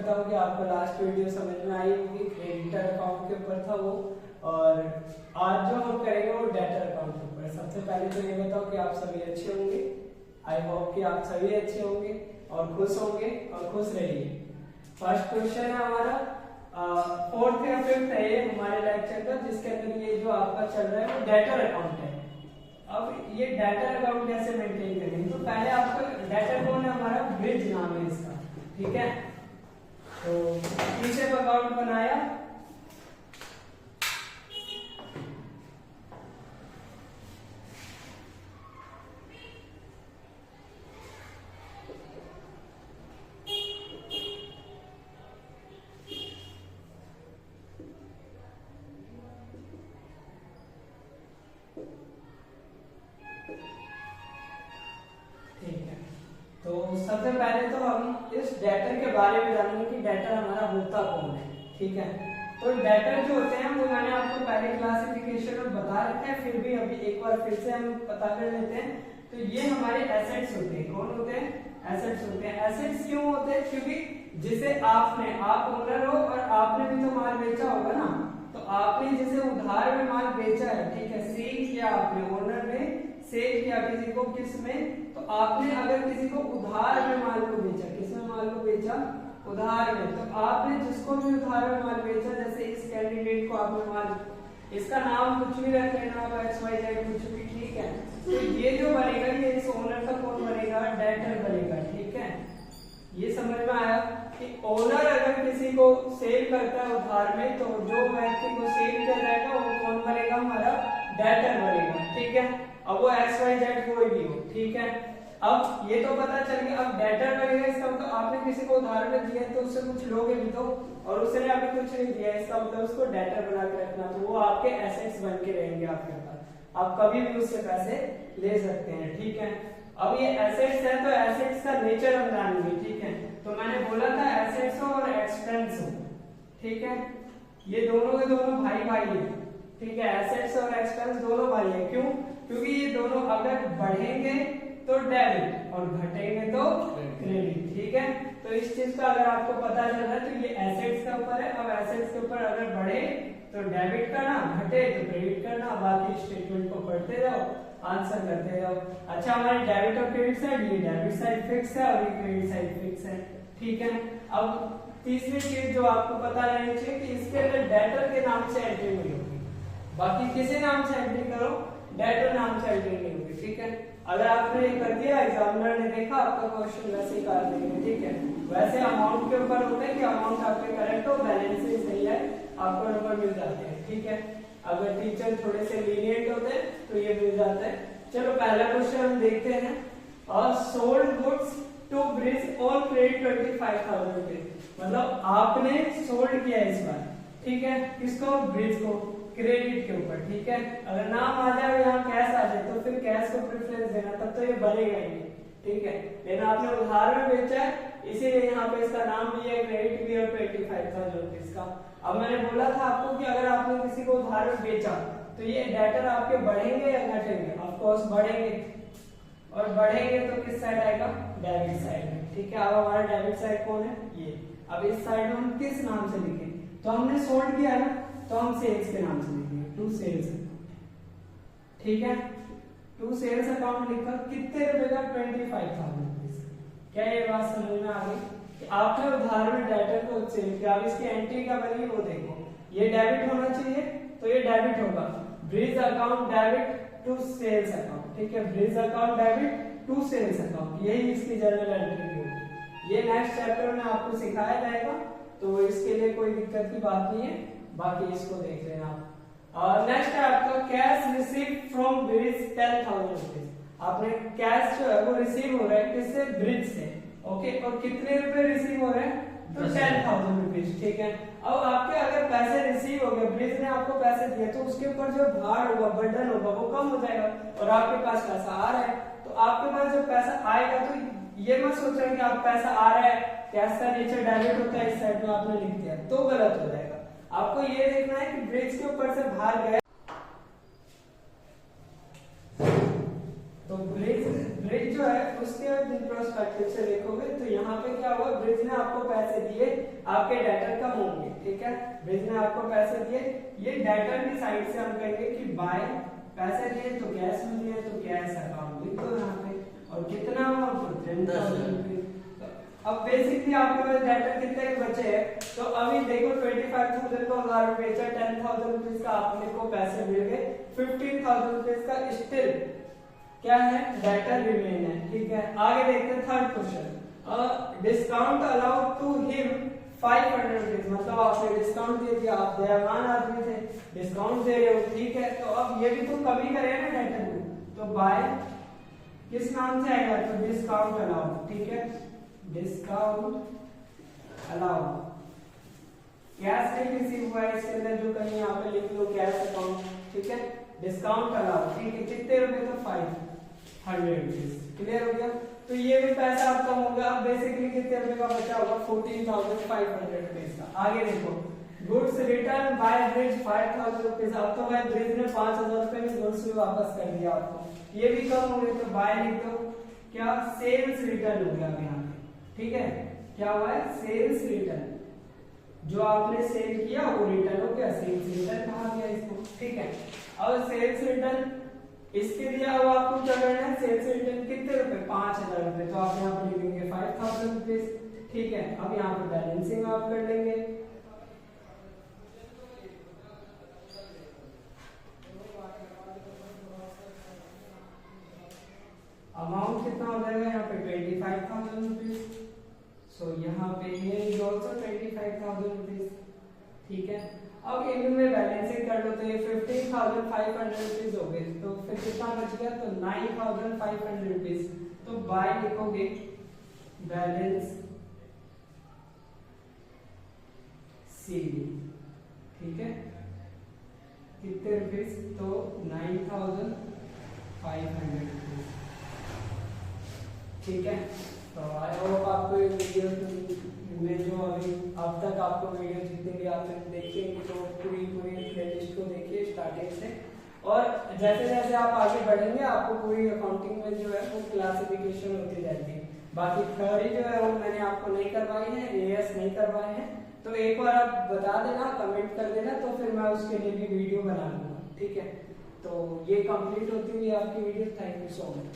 करता हूँ कि आपको लास्ट वीडियो समझ में आई होगी, क्रेडिटर अकाउंट के ऊपर था वो, और आज जो हम करेंगे वो डेटर अकाउंट के ऊपर। सबसे पहले तो ये बताओ कि आप सभी अच्छे होंगे। आई होप कि आप सभी अच्छे होंगे और खुश होंगे और खुश रहिए। फर्स्ट क्वेश्चन है हमारा, फोर्थ या फिफ्थ है ये हमारे लेक्चर का, जिसके अंदर ये जो आपका चल रहा है वो डेटर अकाउंट है। अब ये डेटर अकाउंट कैसे मेंटेन करेंगे, तो पहले आपको डेटर कौन है, हमारा ब्रिज नाम है इसका, ठीक है। तो पीछे अकाउंट बनाया, तो सबसे पहले तो हम इस डेटर के बारे में जानेंगे कि डेटर हमारा होता कौन है, ठीक है। तो डेटर जो होते हैं वो मैंने आपको पहले क्लासिफिकेशन में बता रखा है, फिर भी अभी एक बार फिर से हम पता कर लेते हैं। तो ये हमारे एसेट्स होते हैं। कौन होते हैं, एसेट्स होते हैं। एसेट्स क्यों होते हैं, क्योंकि जिसे आप ओनर हो और आपने भी तो माल बेचा होगा ना, तो आपने जिसे उधार में माल बेचा है, ठीक है, सेल किया आपने, ओनर ने सेल किया किसी को, किस में, तो आपने अगर किसी को उधार में माल को बेचा, किस में माल को बेचा, उधार में, तो आपने जिसको भी उधार में माल बेचा, जैसे इस कैंडिडेट को आपने माल, इसका नाम कुछ भी रख लेना, XYZ कुछ भी, ठीक है। तो ये जो बनेगा ये इस ओनर का कौन बनेगा, डेटर बनेगा, ठीक है। ये समझ में आया कि ओनर अगर किसी को सेल करता है उधार में, तो जो व्यक्ति को सेल किया जाएगा वो कौन बनेगा, हमारा डेटर बनेगा, ठीक है। अब वो XYZ कोई भी हो, ठीक है। अब ये तो पता चल गया, अब डेटर बनेगा, इसका मतलब आपने किसी को उधार में दिया तो उससे कुछ लोगे भी तो, और उसने अभी कुछ नहीं दिया, इसका मतलब उसको डेटर बना के रखना, तो वो आपके एसेट्स बन के रहेंगे आपके पास, आप कभी भी उससे पैसे ले सकते हैं, ठीक है। अब ये एसेट्स है तो एसेट्स का नेचर हम जानेंगे, ठीक है। तो मैंने बोला था एसेट्स हो और एक्सपेंस हो, ठीक है, ये दोनों के दोनों भाई भाई है, ठीक है। एसेट्स और एक्सपेंस दोनों भाई है, क्यों, क्योंकि ये दोनों अगर बढ़ेंगे तो डेबिट और घटेंगे तो क्रेडिट, ठीक है। तो इस चीज का अगर आपको पता चल रहा है तो ये एसेट्स के ऊपर है। अब एसेट्स के ऊपर अगर बढ़े तो डेबिट करना, घटे तो क्रेडिट करना, बाकी स्टेटमेंट को पढ़ते जाओ, आंसर करते जाओ। अच्छा, हमारी डेबिट और क्रेडिट साइड, ये डेबिट साइड फिक्स है और ये क्रेडिट साइड फिक्स है, ठीक है। अब तीसरी चीज जो आपको पता रहनी चाहिए कि इसके अंदर डेटर के नाम से एंट्री नहीं होगी, बाकी किसी नाम से एंट्री करो, डेटर नाम से एंट्री नहीं होगी, ठीक है। अगर आपने कर दिया, एग्जामिनर ने देखा, आपका क्वेश्चन वैसे ही कर देंगे, ठीक है। वैसे अमाउंट के ऊपर होता है कि अमाउंट आपके करेक्ट हो, बैलेंस सही है, आपको नंबर मिल जाते हैं, ठीक है। अगर टीचर थोड़े से लीनिएंट होते हैं तो ये मिल जाता है। चलो पहला क्वेश्चन हम देखते हैं, sold goods to Brij on credit 25,000 rupees, मतलब आपने सोल्ड किया इस बार, ठीक है, किसको, ब्रिज को, क्रेडिट के ऊपर, ठीक है। अगर नाम आ जाए यहाँ कैश आ जाए तो फिर कैश को प्रेफरेंस देना, तब तो ये बनेगा ही नहीं, ठीक है। लेकिन आपने उधार में बेचा है, इसीलिए यहाँ पे इसका नाम भी है, क्रेडिट भी है, 25,000 रुपीज का। अब मैंने बोला था आपको कि अगर आपने किसी को उधार में बेचा तो ये डेटर आपके बढ़ेंगे या घटेंगे, ऑफ कोर्स बढ़ेंगे, और बढ़ेंगे तो किस साइड आएगा, डेबिट साइड में, ठीक है। अब हमारा डेबिट साइड कौन है, ये। अब इस साइड में हम किस नाम से लिखें, तो हमने सोल्ड किया ना, तो हम सेल्स के नाम से लिखेंगे, टू सेल्स, ठीक है। टू सेल्स अकाउंट लिखा, कितने रुपए का, 25,000 रुपीज। क्या ये बात समझ में आ गई कि आपने उधार में डेटर को सेल किया, अब इसकी एंट्री क्या बनी वो देखो, ये डेबिट होना चाहिए तो ये डेबिट होगा, Brij account debit to sales account, ठीक है, Brij account debit to sales account, यही इसकी जनरल एंट्री होगी। ये नेक्स्ट चैप्टर में आपको सिखाया जाएगा, तो इसके लिए कोई दिक्कत की बात नहीं है, बाकी इसको देख लेना आप। और नेक्स्ट है आपका cash receive from bridge 10,000 rupees, आपने कैश जो है वो रिसीव हो रहा है किससे, ब्रिज से, ओके, और कितने रुपए रिसीव हो रहे हैं, तो 10,000 रुपीज, ठीक है। अब आपके अगर पैसे रिसीव हो गए, ब्रिज ने आपको पैसे दिए, तो उसके ऊपर जो भार होगा, बर्डन होगा, वो कम हो जाएगा, और आपके पास पैसा आ रहा है, तो आपके पास जब पैसा आएगा तो ये मत सोचना कि आप पैसा आ रहा है, कैश का नेचर डेबिट होता है, इस साइड में आपने लिख दिया तो गलत हो जाएगा। आपको ये देखना है कि ब्रिज के ऊपर से भार गया, तो ब्रिज जो है उसके पर्सपेक्टिव से देखोगे तो यहाँ पे क्या हुआ, ब्रिज ने आपको पैसे दिए, आपके डेटर कम होंगे, ठीक है। ब्रिज ने आपको पैसे दिए, ये डेटर की साइड से हम कहेंगे कि बाय, पैसे दिए तो कैश में दिए तो कैश अकाउंट लिख दो यहाँ पे, और कितना हुआ तो 10,000। अब बेसिकली आपके पास डेटर कितने बचे हैं, तो अभी देखो 25,000 को अगर बेचा, 10,000 रुपीज का आपने को पैसे मिल गए, 15,000 रुपीज का स्टिल क्या है, डेटर रिमेन है, ठीक है। आगे देखते हैं third question, discount allowed to him 500 rupees, मतलब आपने डिस्काउंट दे दिया, आप दयावान आदमी थे, डिस्काउंट दे रहे हो, ठीक है। तो अब ये भी तो कमी करेगा ना डेटर को, तो बाय किस नाम से आएगा, तो डिस्काउंट अलाउड, ठीक है, डिस्काउंट अलाउड, कैश नहीं रिसीव हुआ है इसके अंदर, जो कहीं यहाँ पे लिख लो कैश अकाउंट, ठीक है, डिस्काउंट अलाउड, ठीक है। कितने रुपए, तो 500 रुपीज, क्लियर हो गया। तो ये भी पैसा आपका होगा, अब बेसिकली कितने रुपए का बचा होगा, 14,500 रुपीज का। आगे देखो, goods return by Brij 5,000 rupees, अब तो भाई ब्रिज ने 5,000 रुपए में गुड्स भी वापस कर दिया आपको, ये भी कम हो गए, तो बाय लिख दो, क्या सेल्स रिटर्न हो गया यहाँ पे, ठीक है। क्या हुआ है, सेल्स रिटर्न, जो आपने सेल किया वो रिटर्न हो गया, सेल्स रिटर्न कहा गया इसको, ठीक है। अब सेल्स रिटर्न इसके लिए अब आपको क्या करना है, सेल्स रिटर्न कितने रुपए, 5,000 रुपए, तो आप यहाँ पर लिखेंगे 5,000 रुपीज, ठीक है। अब यहाँ पर बैलेंसिंग आप कर लेंगे, अमाउंट कितना हो जाएगा यहाँ पे 25,000 रुपीज, सो यहाँ पे ये इज आल्सो 25,000 रुपीज, ठीक है। अब इनमें बैलेंसिंग कर लो, तो ये 15,500 रुपीज हो गए, तो फिर कितना बच गया, तो 9,500 रुपीज, तो बाय लिखोगे बैलेंस सीडी, ठीक है, कितने रुपीज, तो 9,500 रुपीज, ठीक है। तो आई होप आपको ये वीडियो में जो अभी अब तक आपको वीडियो जितने भी आपने देखेंगे तो पूरी प्लेलिस्ट को देखिए स्टार्टिंग से, और जैसे जैसे आप आगे बढ़ेंगे आपको पूरी अकाउंटिंग में जो है वो क्लासिफिकेशन होती जाएगी। बाकी थ्योरी जो है वो मैंने आपको नहीं करवाई है, एएस नहीं करवाए हैं, तो एक बार आप बता देना, कमेंट कर देना, तो फिर मैं उसके लिए भी वीडियो बना लूंगा, ठीक है। तो ये कंप्लीट होती हुई आपकी video, thank you so much.